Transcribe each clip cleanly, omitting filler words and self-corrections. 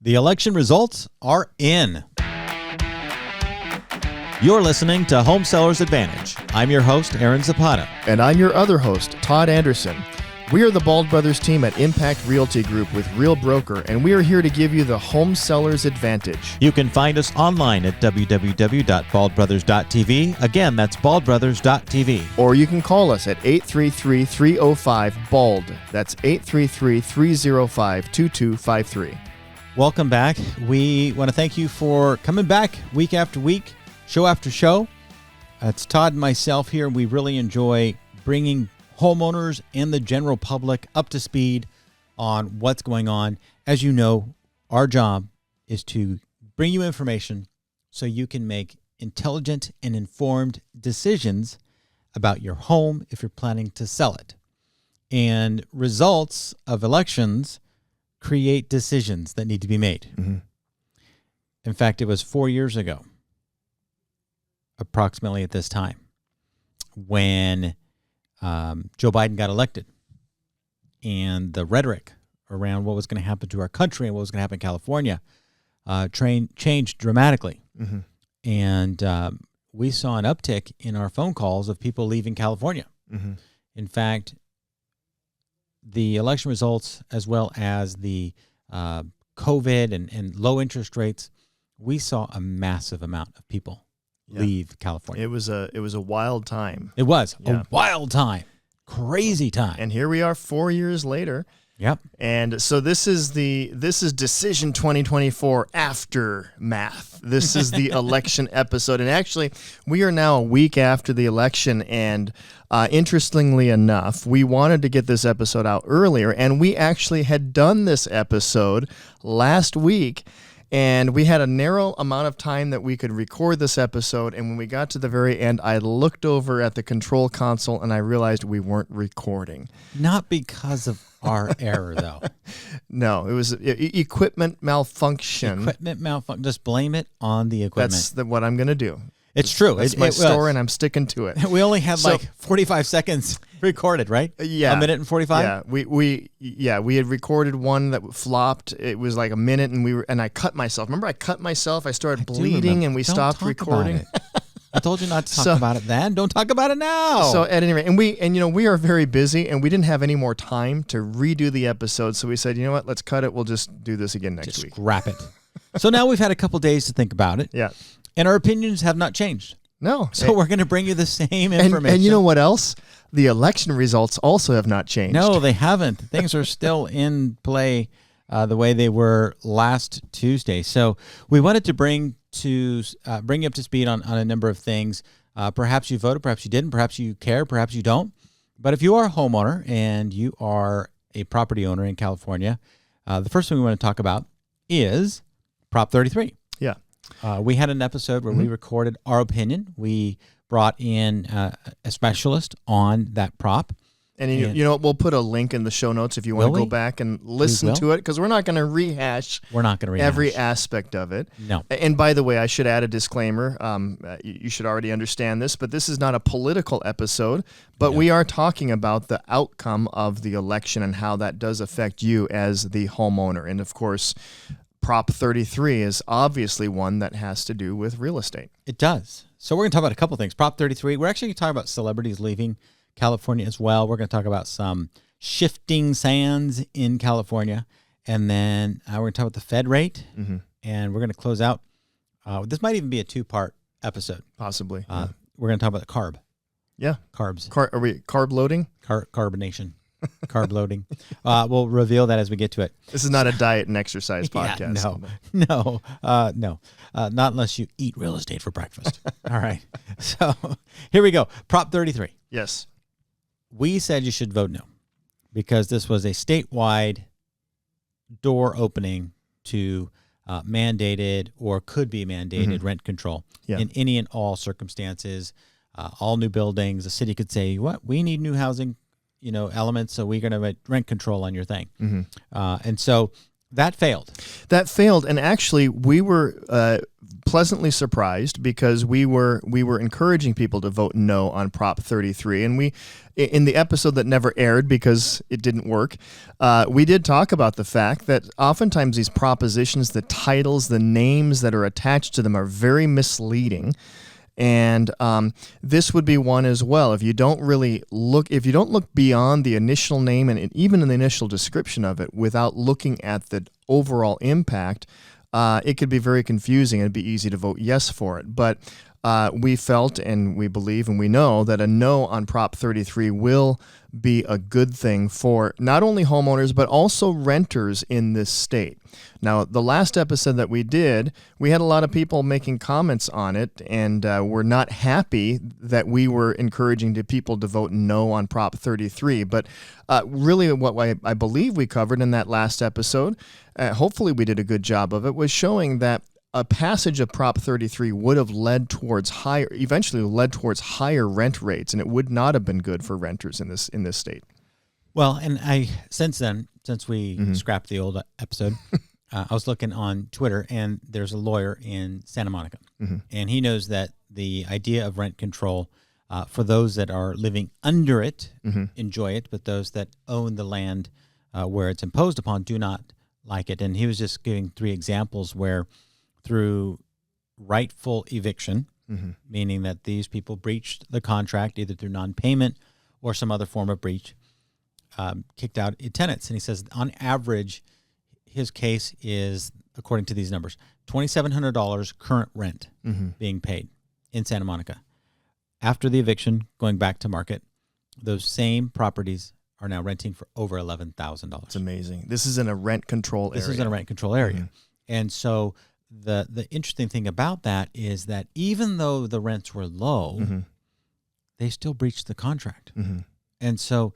The election results are in. You're listening to Home Sellers Advantage. I'm your host, Aaron Zapata. And I'm your other host, Todd Anderson. We are the Bald Brothers team at Impact Realty Group with Real Broker, and we are here to give you the Home Sellers Advantage. You can find us online at www.baldbrothers.tv. Again, that's baldbrothers.tv. Or you can call us at 833-305-BALD. That's 833-305-2253. Welcome back. We want to thank you for coming back week after week, show after show. It's Todd and myself here. We really enjoy bringing homeowners and the general public up to speed on what's going on. As you know, our job is to bring you information so you can make intelligent and informed decisions about your home if you're planning to sell it. And results of elections create decisions that need to be made. Mm-hmm. In fact, it was 4 years ago, approximately at this time, when Joe Biden got elected, and the rhetoric around what was going to happen to our country and what was going to happen in California changed dramatically. Mm-hmm. And we saw an uptick in our phone calls of people leaving California. Mm-hmm. In fact, the election results, as well as the COVID and low interest rates, we saw a massive amount of people leave California. It was a wild time. It was a wild time, crazy time. And here we are 4 years later. Yep. And so this is Decision 2024 Aftermath. This is the election episode. And actually, we are now a week after the election. And interestingly enough, we wanted to get this episode out earlier. And we actually had done this episode last week. And we had a narrow amount of time that we could record this episode. And when we got to the very end, I looked over at the control console and I realized we weren't recording. Not because of our error, though. No, it was equipment malfunction. Equipment malfunction. Just blame it on the equipment. That's what I'm going to do. It's true. It's my story, and I'm sticking to it. We only had 45 seconds recorded, right? Yeah. A minute and 45? Yeah, we had recorded one that flopped. It was like a minute, and I cut myself. Remember, I cut myself. I started bleeding, and we stopped recording. I told you not to talk about it then. Don't talk about it now. So at any rate, we are very busy, and we didn't have any more time to redo the episode. So we said, you know what? Let's cut it. We'll just do this again next week. Scrap it. So now we've had a couple days to think about it. Yeah. And our opinions have not changed. No. So we're going to bring you the same information. And you know what else? The election results also have not changed. No, they haven't. Things are still in play the way they were last Tuesday. So we wanted to bring you up to speed on a number of things. Perhaps you voted, perhaps you didn't, perhaps you care, perhaps you don't. But if you are a homeowner and you are a property owner in California, the first thing we want to talk about is Prop 33. Yeah. We had an episode where we recorded our opinion. We brought in a specialist on that prop. And you know what? We'll put a link in the show notes if you want to go back and listen to it, because we're not going to rehash every aspect of it. No. And by the way, I should add a disclaimer. You should already understand this, but this is not a political episode, but we are talking about the outcome of the election and how that does affect you as the homeowner. And of course, Prop 33 is obviously one that has to do with real estate. It does. So we're going to talk about a couple things. Prop 33, we're actually going to talk about celebrities leaving California as well. We're going to talk about some shifting sands in California. And then we're going to talk about the Fed rate. Mm-hmm. And we're going to close out. This might even be a two-part episode. Possibly. We're going to talk about the carb. Yeah. Carbs. Are we carb loading? Carbonation. Carb loading. We'll reveal that as we get to it. This is not a diet and exercise podcast. No. Not unless you eat real estate for breakfast. All right. So here we go. Prop 33. Yes. We said you should vote no because this was a statewide door opening to mandated or could be mandated rent control in any and all circumstances, all new buildings. The city could say, we need new housing elements, so we're going to rent control on your thing. And so that failed. And actually, we were pleasantly surprised because we were encouraging people to vote no on Prop 33, and we, in the episode that never aired because it didn't work, we did talk about the fact that oftentimes these propositions, the titles, the names that are attached to them are very misleading. And this would be one as well. If you don't look beyond the initial name and even in the initial description of it without looking at the overall impact, it could be very confusing. It'd be easy to vote yes for it. But we felt and we believe and we know that a no on Prop 33 will be a good thing for not only homeowners but also renters in this state. Now, the last episode that we did, we had a lot of people making comments on it, and we're not happy that we were encouraging the people to vote no on Prop 33. But really what I believe we covered in that last episode, hopefully we did a good job of it, was showing that a passage of Prop 33 would have eventually led towards higher rent rates, and it would not have been good for renters in this state. Well, and since we scrapped the old episode, I was looking on Twitter, and there's a lawyer in Santa Monica, and he knows that the idea of rent control for those that are living under it enjoy it, but those that own the land where it's imposed upon do not like it. And he was just giving 3 examples where through rightful eviction, meaning that these people breached the contract either through non-payment or some other form of breach, kicked out tenants. And he says on average, his case is, according to these numbers, $2,700 current rent being paid in Santa Monica. After the eviction, going back to market, those same properties are now renting for over $11,000. It's amazing. This is in a rent control area. This is in a rent control area. And so the interesting thing about that is that even though the rents were low, they still breached the contract. And so,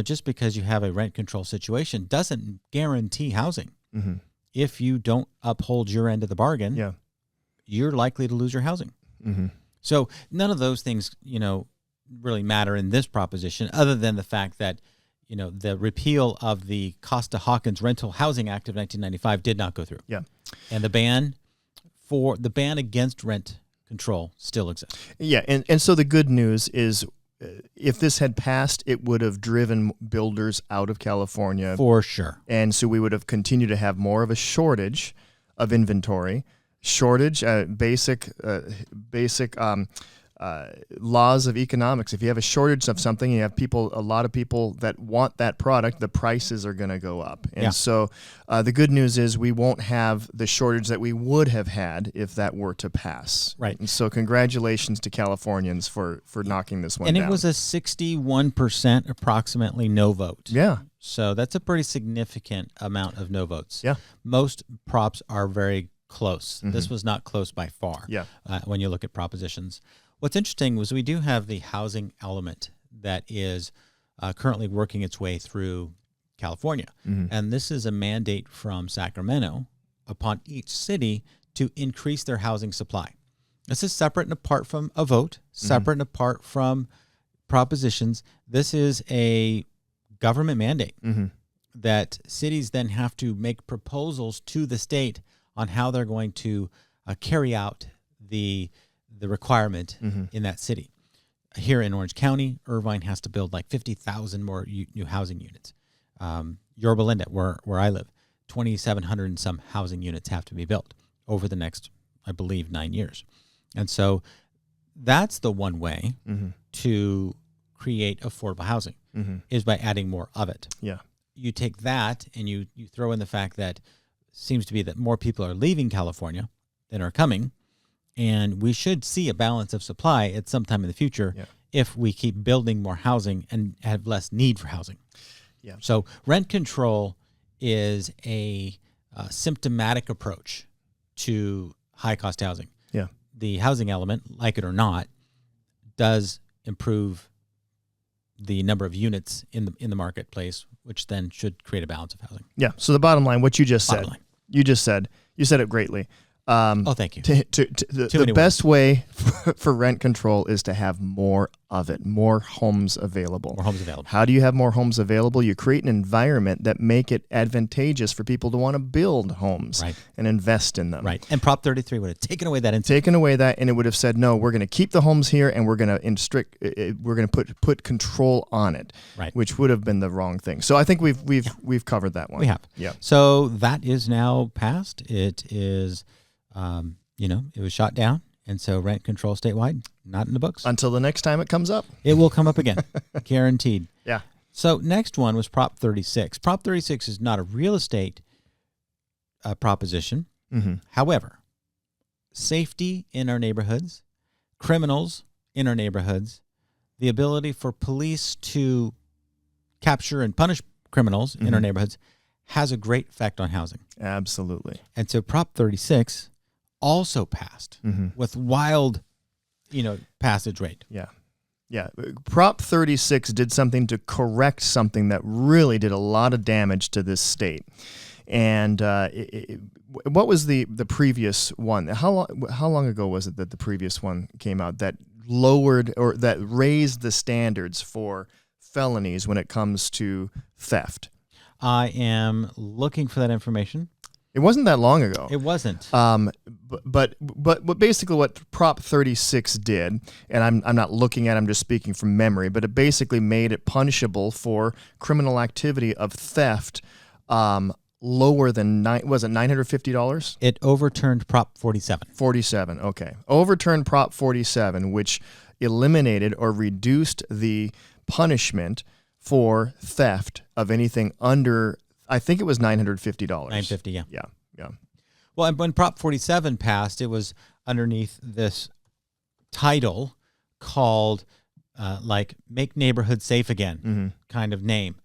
just because you have a rent control situation doesn't guarantee housing. If you don't uphold your end of the bargain, you're likely to lose your housing. So none of those things, really matter in this proposition, other than the fact that, the repeal of the Costa-Hawkins Rental Housing Act of 1995 did not go through. And the ban against rent control still exists. And so the good news is, if this had passed, it would have driven builders out of California. For sure. And so we would have continued to have more of a shortage of inventory, basic laws of economics. If you have a shortage of something, you have a lot of people that want that product, the prices are going to go up. And so the good news is we won't have the shortage that we would have had if that were to pass. Right. And so congratulations to Californians for knocking this one down. And it was a 61% approximately no vote. Yeah. So that's a pretty significant amount of no votes. Yeah. Most props are very close. This was not close by far. Yeah. When you look at propositions. What's interesting was we do have the housing element that is currently working its way through California. And this is a mandate from Sacramento upon each city to increase their housing supply. This is separate and apart from a vote, separate and apart from propositions. This is a government mandate that cities then have to make proposals to the state on how they're going to carry out the requirement in that city. Here in Orange County, Irvine has to build like 50,000 more new housing units. Yorba Linda, where I live, 2,700 and some housing units have to be built over the next, I believe, 9 years. And so that's the one way to create affordable housing is by adding more of it. Yeah. You take that and you throw in the fact that seems to be that more people are leaving California than are coming. And we should see a balance of supply at some time in the future if we keep building more housing and have less need for housing. Yeah. So rent control is a symptomatic approach to high-cost housing. Yeah. The housing element, like it or not, does improve the number of units in the marketplace, which then should create a balance of housing. Yeah. So the bottom line, what you just said, you said it greatly. Thank you. The best way for rent control is to have more of it, more homes available. More homes available. How do you have more homes available? You create an environment that make it advantageous for people to want to build homes and invest in them. Right. And Prop 33 would have taken away that. And it would have said, no, we're going to keep the homes here, and we're going to put control on it. Right. Which would have been the wrong thing. So I think we've covered that one. We have. Yeah. So that is now passed. It is. It was shot down, and so rent control statewide, not in the books. Until the next time it comes up. It will come up again, guaranteed. Yeah. So next one was Prop 36. Prop 36 is not a real estate proposition. Mm-hmm. However, safety in our neighborhoods, criminals in our neighborhoods, the ability for police to capture and punish criminals in our neighborhoods has a great effect on housing. Absolutely. And so Prop 36 also passed with wild, passage rate. Yeah. Yeah. Prop 36 did something to correct something that really did a lot of damage to this state. And what was the previous one? How long ago was it that the previous one came out that lowered or that raised the standards for felonies when it comes to theft? I am looking for that information. It wasn't that long ago. It wasn't. But basically what Prop 36 did, and I'm not looking at it, I'm just speaking from memory, but it basically made it punishable for criminal activity of theft lower than $950? It overturned Prop 47. 47, okay. Overturned Prop 47, which eliminated or reduced the punishment for theft of anything under, I think it was $950. $950, yeah. Yeah. Well, and when Prop 47 passed, it was underneath this title called Make Neighborhoods Safe Again kind of name.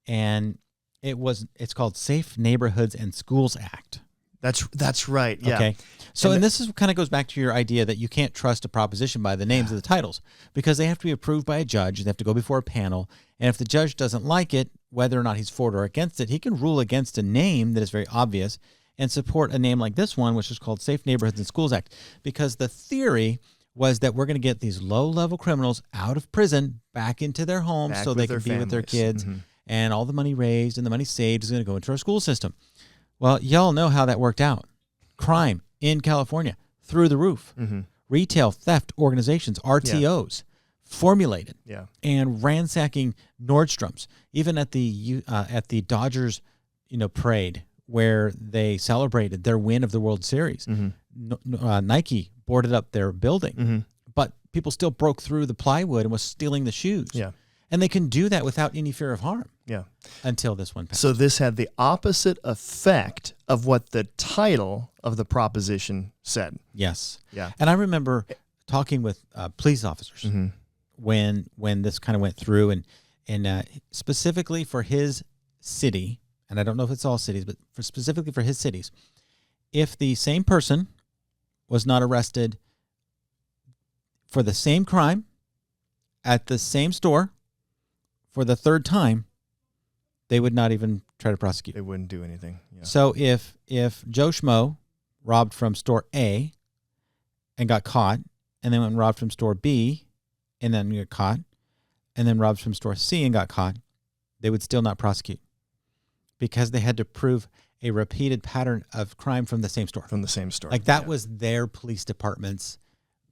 And it's called Safe Neighborhoods and Schools Act. That's right. Yeah. Okay. So, and this is kind of goes back to your idea that you can't trust a proposition by the names of the titles because they have to be approved by a judge. They have to go before a panel. And if the judge doesn't like it, whether or not he's for it or against it, he can rule against a name that is very obvious and support a name like this one, which is called Safe Neighborhoods and Schools Act, because the theory was that we're going to get these low-level criminals out of prison back into their homes so they can be with their kids, and all the money raised and the money saved is going to go into our school system. Well, y'all know how that worked out. Crime in California through the roof. Retail theft organizations, RTOs, formulated and ransacking Nordstrom's, even at the Dodgers, parade where they celebrated their win of the World Series. Nike boarded up their building, but people still broke through the plywood and was stealing the shoes. Yeah. And they can do that without any fear of harm. Yeah. Until this one passed. So this had the opposite effect of what the title of the proposition said. Yes. Yeah. And I remember talking with police officers when this kind of went through, and specifically for his city, and I don't know if it's all cities, but specifically for his cities, if the same person was not arrested for the same crime at the same store for the third time, they would not even try to prosecute. They wouldn't do anything. Yeah. So if Joe Schmo robbed from store A and got caught, and then went and robbed from store B and then got caught, and then robbed from store C and got caught, they would still not prosecute because they had to prove a repeated pattern of crime from the same store. From the same store. Like that was their police department's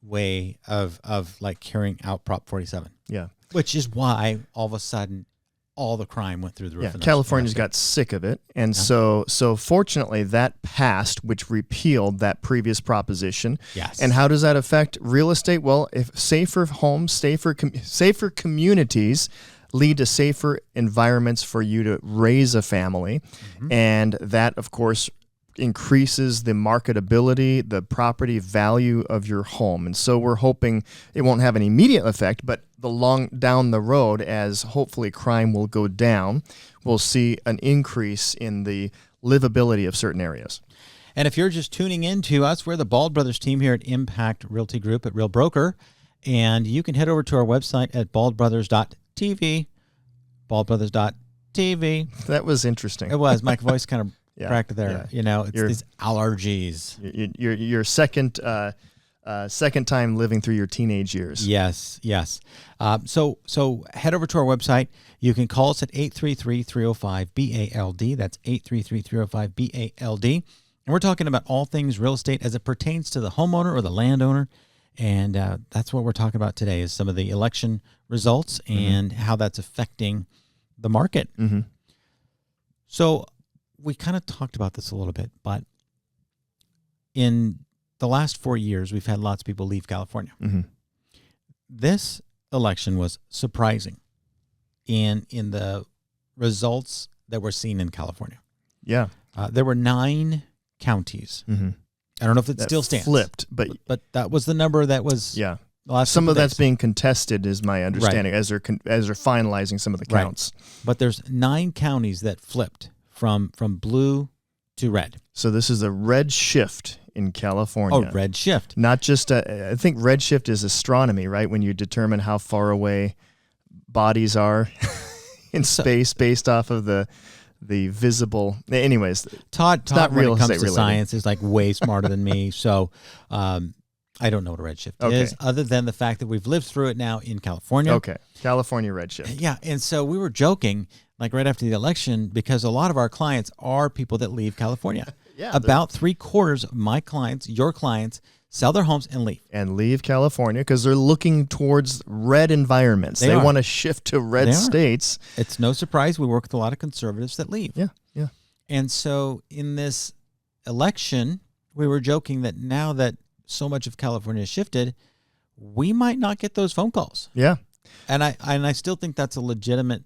way of like carrying out Prop 47. Yeah. Which is why all of a sudden all the crime went through the roof. Yeah, California's got sick of it. And so fortunately that passed, which repealed that previous proposition. Yes. And how does that affect real estate? Well, if safer homes, safer communities lead to safer environments for you to raise a family. And that, of course, increases the marketability, the property value of your home. And so we're hoping it won't have an immediate effect, but down the road, as hopefully crime will go down, we'll see an increase in the livability of certain areas. And if you're just tuning in to us, we're the Bald Brothers team here at Impact Realty Group at Real Broker. And you can head over to our website at baldbrothers.tv, baldbrothers.tv. That was interesting. It was. My voice kind of Correct there. It's these allergies. Your second time living through your teenage years. Yes. So head over to our website. You can call us at 833-305-BALD. That's 833-305-BALD. And we're talking about all things real estate as it pertains to the homeowner or the landowner. And that's what we're talking about today is some of the election results and how that's affecting the market. Mm-hmm. So we kind of talked about this a little bit, but in the last 4 years, we've had lots of people leave California. Mm-hmm. This election was surprising in the results that we're seeing in California. Yeah. There were 9 counties. Mm-hmm. I don't know if it That still stands. Flipped, but that was the number that was yeah. the last Some of days. that's being contested is my understanding as they're finalizing some of the counts. Right. But there's 9 counties that flipped from blue to red. So this is a red shift in California. Oh, red shift. Not just I think red shift is astronomy, right? When you determine how far away bodies are in space based off of the visible. Anyways, Todd not when real it comes estate to related. science, is like way smarter than me. So I don't know what a red shift is, other than the fact that we've lived through it now in California. Okay, California red shift. Yeah, and so we were joking, like right after the election, because a lot of our clients are people that leave California. Yeah, About 3/4 of my clients, your clients, sell their homes and leave. And leave California because they're looking towards red environments. They want to shift to red states. It's no surprise we work with a lot of conservatives that leave. Yeah. And so in this election, we were joking that now that so much of California has shifted, we might not get those phone calls. Yeah. And I still think that's a legitimate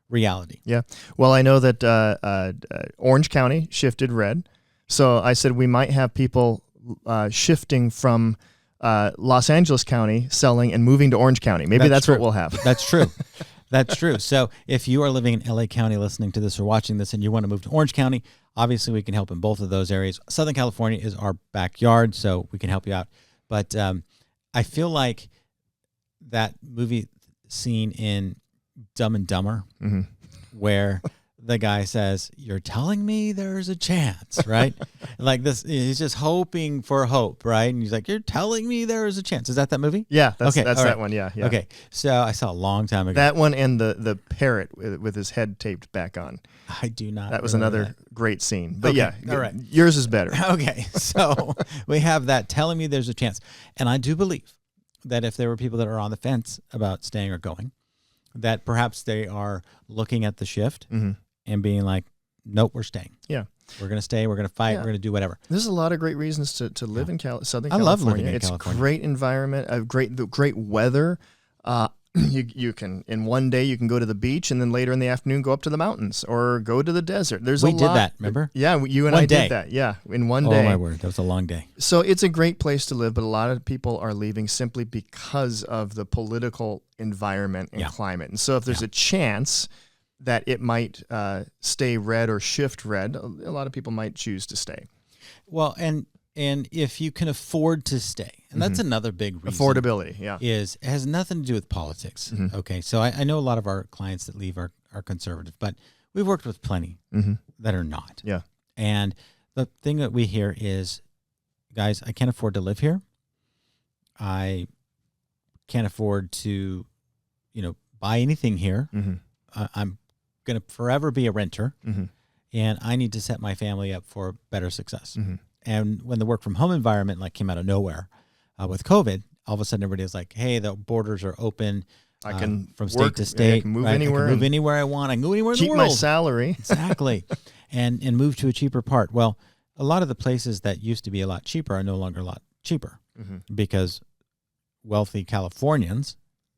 reality. Yeah. Well, I know that Orange County shifted red. So I said we might have people shifting from Los Angeles County selling and moving to Orange County. Maybe that's what we'll have. That's true. That's true. So if you are living in LA County listening to this or watching this and you want to move to Orange County, obviously we can help in both of those areas. Southern California is our backyard, so we can help you out. But I feel like that movie scene in Dumb and Dumber where the guy says, "You're telling me there's a chance," right? Like this, he's just hoping for hope, right? And he's like, "You're telling me there is a chance." Is that movie? Yeah, that's all that right. one. Yeah. Okay, so I saw a long time ago. That one and the parrot with his head taped back on. I do not. That was remember another great scene. But Okay, yeah, all right. Yours is better. Okay, so we have that telling me there's a chance, and I do believe that if there were people that are on the fence about staying or going, that perhaps they are looking at the shift and being like, "Nope, we're staying. Yeah, we're going to stay. We're going to fight. Yeah. We're going to do whatever." There's a lot of great reasons to live in Southern California. I love living in it's California. Great environment, great weather. You can in one day you can go to the beach and then later in the afternoon go up to the mountains or go to the desert. We did that, remember? Yeah, you and One I day. did that. Yeah, in one day. Oh my word, that was a long day. So it's a great place to live, but a lot of people are leaving simply because of the political environment and climate. And so if there's a chance that it might stay red or shift red, a lot of people might choose to stay. Well, and if you can afford to stay, and that's another big reason. Affordability, yeah. It has nothing to do with politics. Okay, so I know a lot of our clients that leave are conservative, but we've worked with plenty that are not. Yeah. And the thing that we hear is, guys, I can't afford to live here. I can't afford to, buy anything here. I'm going to forever be a renter, and I need to set my family up for better success. And when the work from home environment came out of nowhere with COVID, all of a sudden everybody was like, "Hey, the borders are open. I can from work, state to state. I can move anywhere. I can move anywhere I want. I can go anywhere in the Keep world. my salary." Exactly, and move to a cheaper part. Well, a lot of the places that used to be a lot cheaper are no longer a lot cheaper because wealthy Californians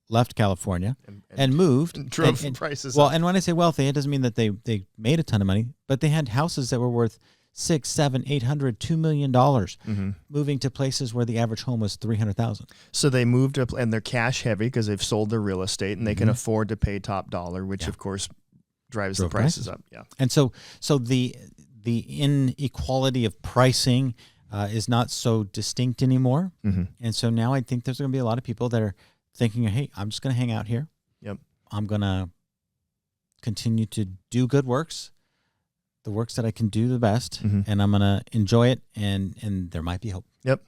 left California and moved and drove prices well, up. and when I say wealthy, it doesn't mean that they made a ton of money, but they had houses that were worth $600, $700, $800, $2 million, moving to places where the average home was $300,000. So they moved up, and they're cash heavy because they've sold their real estate, and they can afford to pay top dollar, which of course drives the prices up. Yeah, and so the inequality of pricing is not so distinct anymore, and so now I think there's going to be a lot of people that are thinking, "Hey, I'm just going to hang out here. Yep, I'm going to continue to do good works. the works that I can do the best, and I'm going to enjoy it, and there might be hope. Yep.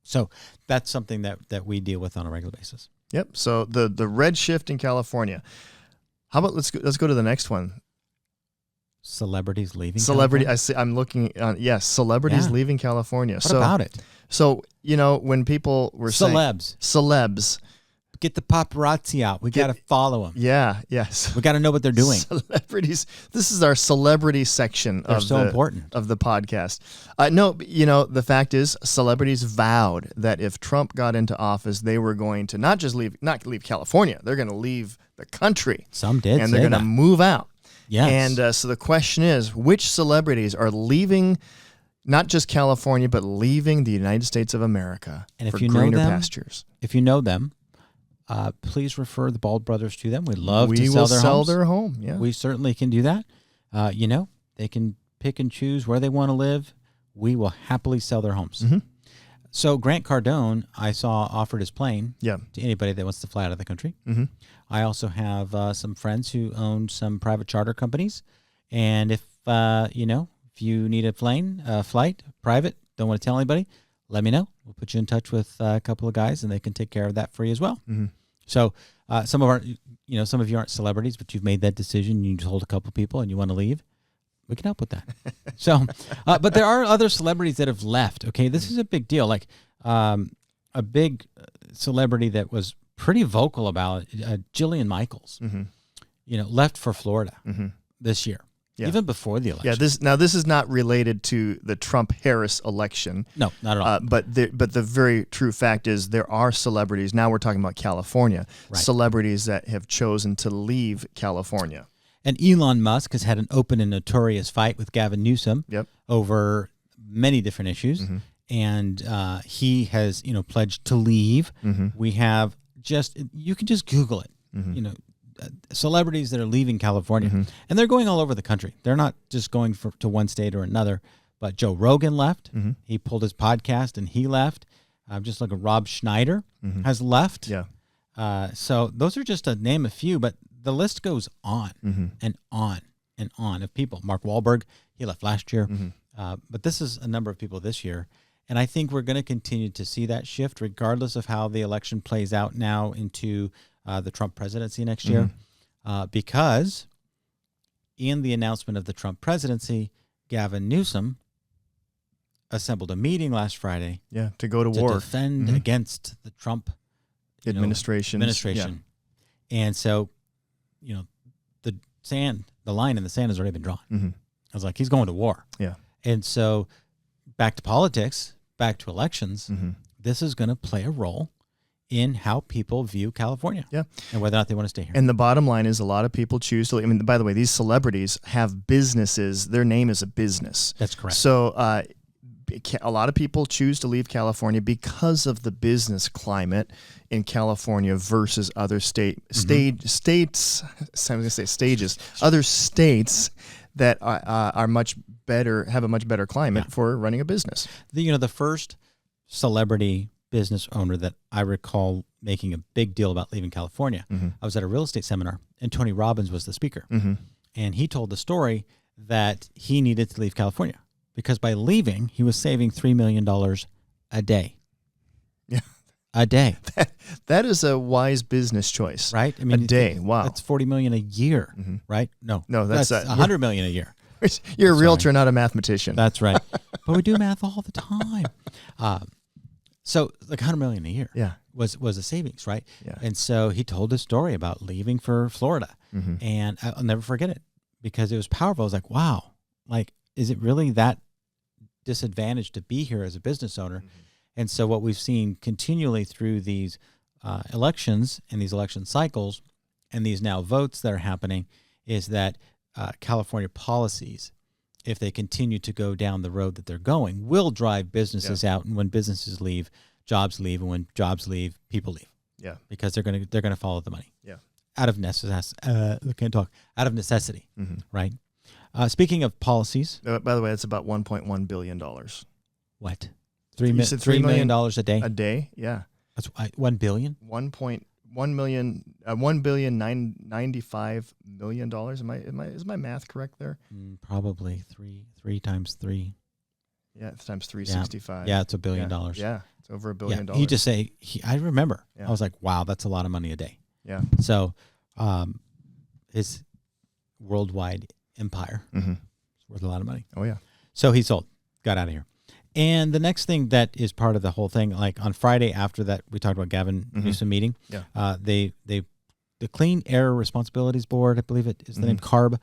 So that's something that we deal with on a regular basis. Yep. So the red shift in California. How about let's go to the next one. Celebrities leaving. Celebrity. California? I'm looking on. Yes, celebrities leaving California. What about it? So when people were celebs. Get the paparazzi out. We got to follow them. Yeah, yes. We got to know what they're doing. Celebrities. This is our celebrity section important of the podcast. No, the fact is celebrities vowed that if Trump got into office, they were going to not leave California. They're going to leave the country. Some did. And they're going to move out. Yes. And so the question is, which celebrities are leaving not just California, but leaving the United States of America for greener pastures? If you know them, please refer the Bald Brothers to them. We'd love to sell their home. Yeah. We certainly can do that. They can pick and choose where they want to live. We will happily sell their homes. Mm-hmm. So Grant Cardone, I saw offered his plane to anybody that wants to fly out of the country. Mm-hmm. I also have some friends who own some private charter companies. And if you need a flight, private, don't want to tell anybody, let me know. We'll put you in touch with a couple of guys, and they can take care of that for you as well. Mm-hmm. So some of you aren't celebrities, but you've made that decision. You told a couple of people, and you want to leave. We can help with that. So, but there are other celebrities that have left. Okay, this is a big deal. Like a big celebrity that was pretty vocal about it, Jillian Michaels. Left for Florida this year. Yeah. Even before the election. Yeah, this is not related to the Trump-Harris election. No, not at all. But the very true fact is there are celebrities, now we're talking about California, celebrities that have chosen to leave California. And Elon Musk has had an open and notorious fight with Gavin Newsom over many different issues. And he has, pledged to leave. We have you can just Google it, celebrities that are leaving California, and they're going all over the country. They're not just going to one state or another. But Joe Rogan left. He pulled his podcast and he left. Just like Rob Schneider has left. Yeah. So those are just to name a few, but the list goes on and on and on of people. Mark Wahlberg, he left last year, but this is a number of people this year. And I think we're going to continue to see that shift regardless of how the election plays out now into the Trump presidency next year, because in the announcement of the Trump presidency, Gavin Newsom assembled a meeting last Friday to go to war, defend against the Trump administration. And so, the line in the sand has already been drawn. I was like, he's going to war. Yeah. And so back to politics, back to elections, this is going to play a role in how people view California and whether or not they want to stay here. And the bottom line is a lot of people choose to, by the way, these celebrities have businesses. Their name is a business. That's correct. So a lot of people choose to leave California because of the business climate in California versus other other states that are much better, have a much better climate for running a business. The first celebrity business owner that I recall making a big deal about leaving California, I was at a real estate seminar, and Tony Robbins was the speaker. And he told the story that he needed to leave California because by leaving, he was saving $3 million a day. Yeah. A day. That is a wise business choice. Right? A day. Wow. That's $40 million a year, right? No, that's $100 million a year. You're a realtor, not a mathematician. That's right. But we do math all the time. So like $100 million a year was a savings, right? Yeah. And so he told his story about leaving for Florida. And I'll never forget it because it was powerful. I was like, wow, is it really that disadvantaged to be here as a business owner? And so what we've seen continually through these elections and these election cycles and these now votes that are happening is that California policies, if they continue to go down the road that they're going, will drive businesses out. And when businesses leave, jobs leave. And when jobs leave, people leave. Yeah. Because they're gonna follow the money. Yeah. Out of necessity. Out of necessity. Right. Speaking of policies. By the way, that's about $1.1 billion. What? $3 million a day? A day? Yeah. That's $1 billion? $1,995,000,000. Is my math correct there? Probably three times three. Yeah, it's times 365. Yeah, it's $1 billion. Yeah, it's over $1 billion. He just I remember. I was like, wow, that's a lot of money a day. Yeah. So, his worldwide empire is worth a lot of money. Oh yeah. So he sold, got out of here. And the next thing that is part of the whole thing, like on Friday after that, we talked about Gavin Newsom meeting. Yeah. The Clean Air Responsibilities Board, I believe it is the name, CARB,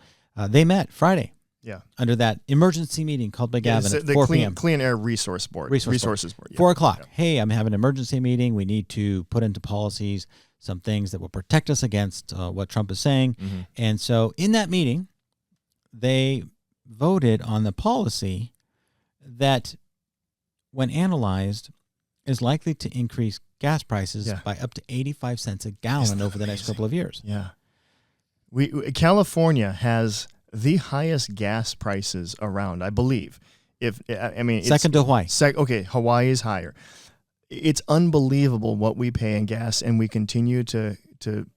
they met Friday. Yeah. Under that emergency meeting called by Gavin at 4 p.m. Clean Air Resources Board. Resources Board. Yeah. 4 o'clock. Yeah. Hey, I'm having an emergency meeting. We need to put into policies some things that will protect us against what Trump is saying. And so in that meeting, they voted on the policy that, when analyzed, is likely to increase gas prices by up to 85 cents a gallon over the next couple of years. Yeah. California has the highest gas prices around, I believe. Second to Hawaii. Okay, Hawaii is higher. It's unbelievable what we pay in gas, and we continue to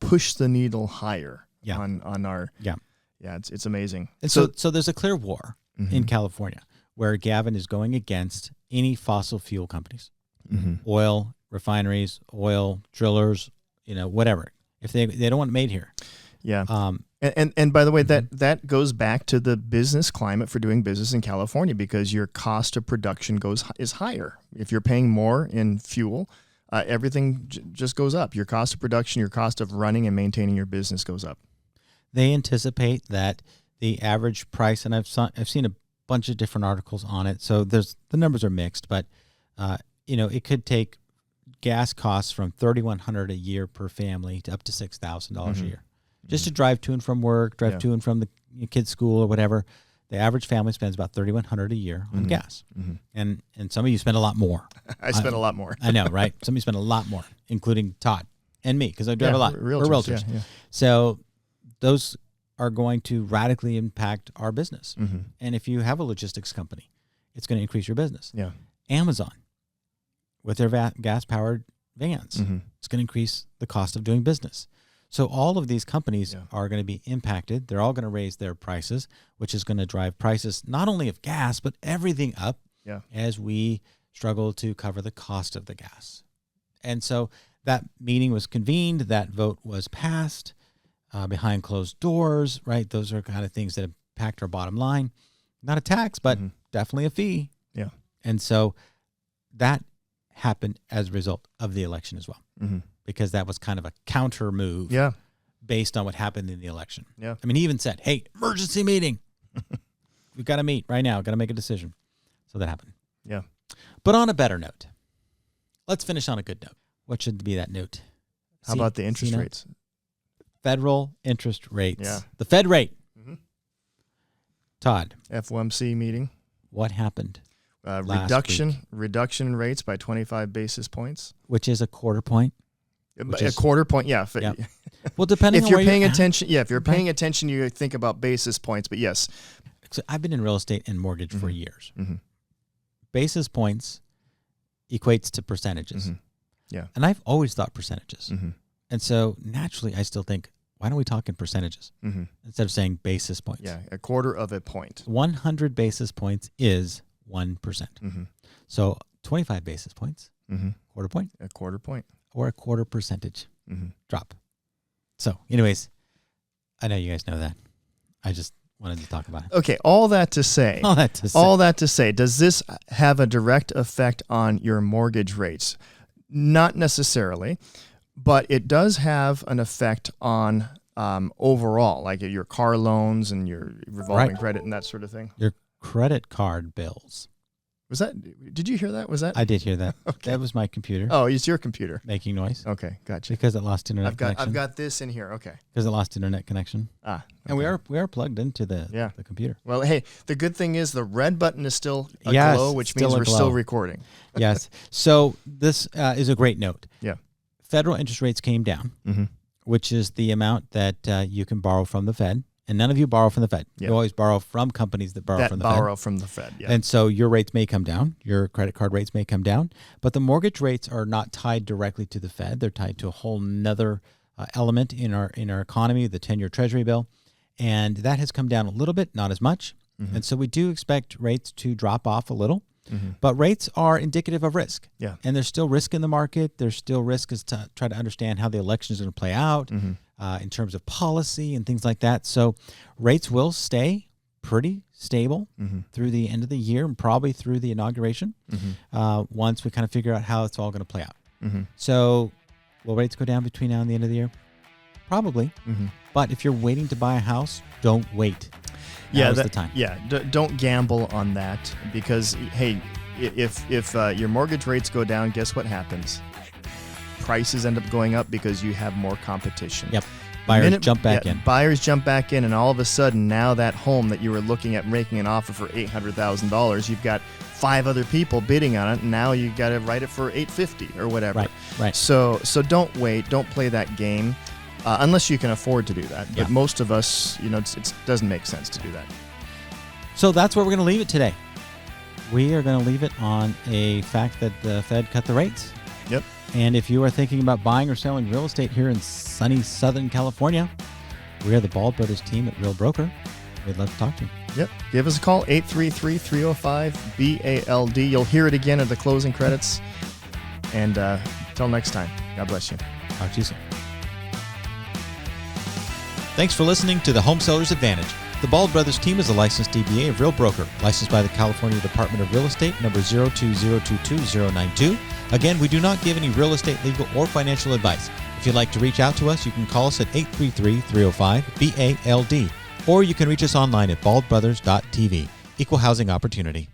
push the needle higher on our. Yeah, it's amazing. And so there's a clear war in California where Gavin is going against any fossil fuel companies, oil refineries, oil drillers, whatever. If they don't want it made here. Yeah. And by the way, that goes back to the business climate for doing business in California, because your cost of production is higher. If you're paying more in fuel, everything just goes up. Your cost of production, your cost of running and maintaining your business goes up. They anticipate that the average price, and I've seen a bunch of different articles on it, so the numbers are mixed, but it could take gas costs from $3,100 a year per family to up to $6,000 a year. Just to drive to and from work, drive to and from the kids' school or whatever. The average family spends about $3,100 a year on gas. And some of you spend a lot more. I spend a lot more. I know, right? Some of you spend a lot more, including Todd and me, because I drive a lot. We're realtors. Yeah. So those are going to radically impact our business. And if you have a logistics company, it's going to increase your business. Yeah. Amazon, with their gas-powered vans, it's going to increase the cost of doing business. So all of these companies are going to be impacted. They're all going to raise their prices, which is going to drive prices not only of gas, but everything up as we struggle to cover the cost of the gas. And so that meeting was convened. That vote was passed behind closed doors, right? Those are kind of things that impact our bottom line. Not a tax, but definitely a fee. Yeah. And so that happened as a result of the election as well. Because that was kind of a counter move based on what happened in the election. Yeah. I mean, he even said, hey, emergency meeting. We've got to meet right now. Got to make a decision. So that happened. Yeah. But on a better note, let's finish on a good note. What should be that note? How about the interest rates? Federal interest rates. Yeah. The Fed rate. Todd. FOMC meeting. What happened? Reduction in rates by 25 basis points. Which is a quarter point. A quarter point, yeah. Well, depending on if you're where paying attention, if you're paying attention, you think about basis points. But yes, so I've been in real estate and mortgage for years. Basis points equates to percentages. Yeah, and I've always thought percentages, and so naturally, I still think, why don't we talk in percentages instead of saying basis points? Yeah, a quarter of a point. 100 basis points is 1%. So 25 basis points, quarter point, a quarter point. Or a quarter percentage drop. So, anyways, I know you guys know that. I just wanted to talk about it. Okay, all that to say, does this have a direct effect on your mortgage rates? Not necessarily, but it does have an effect on overall, like your car loans and your revolving credit and that sort of thing. Your credit card bills. Was that? Did you hear that? Was that? I did hear that. Okay. That was my computer. Oh, it's your computer making noise. Okay, gotcha. Because it lost internet connection. I've got this in here. Okay. Because it lost internet connection. Okay. And we are plugged into the computer. Well, hey, the good thing is the red button is still glow, which means we're still recording. Yes. So this is a great note. Yeah. Federal interest rates came down, which is the amount that you can borrow from the Fed and none of you borrow from the Fed. Yep. You always borrow from companies that borrow from the Fed. From the Fed, yeah. And so your rates may come down, your credit card rates may come down, but the mortgage rates are not tied directly to the Fed. They're tied to a whole nother element in our economy, the 10-year Treasury bill, and that has come down a little bit, not as much. Mm-hmm. And so we do expect rates to drop off a little. Mm-hmm. But rates are indicative of risk. Yeah. And there's still risk in the market. There's still risk as to try to understand how the election is going to play out in terms of policy and things like that. So rates will stay pretty stable through the end of the year and probably through the inauguration once we kind of figure out how it's all going to play out. So will rates go down between now and the end of the year? Probably. But if you're waiting to buy a house, don't wait. Now's the time. Yeah, don't gamble on that because, hey, if your mortgage rates go down, guess what happens? Prices end up going up because you have more competition. Yep. Buyers jump back in. Buyers jump back in, and all of a sudden, now that home that you were looking at making an offer for $800,000, you've got 5 other people bidding on it, and now you got to write it for $850 or whatever. Right. So don't wait. Don't play that game. Unless you can afford to do that. But most of us, it doesn't make sense to do that. So that's where we're going to leave it today. We are going to leave it on a fact that the Fed cut the rates. Yep. And if you are thinking about buying or selling real estate here in sunny Southern California, we are the Bald Brothers team at Real Broker. We'd love to talk to you. Yep. Give us a call, 833-305-BALD. You'll hear it again at the closing credits. And until next time, God bless you. Talk to you soon. Thanks for listening to the Home Sellers Advantage. The Bald Brothers team is a licensed DBA of Real Broker, licensed by the California Department of Real Estate, number 02022-092. Again, we do not give any real estate, legal, or financial advice. If you'd like to reach out to us, you can call us at 833-305-BALD, or you can reach us online at baldbrothers.tv. Equal housing opportunity.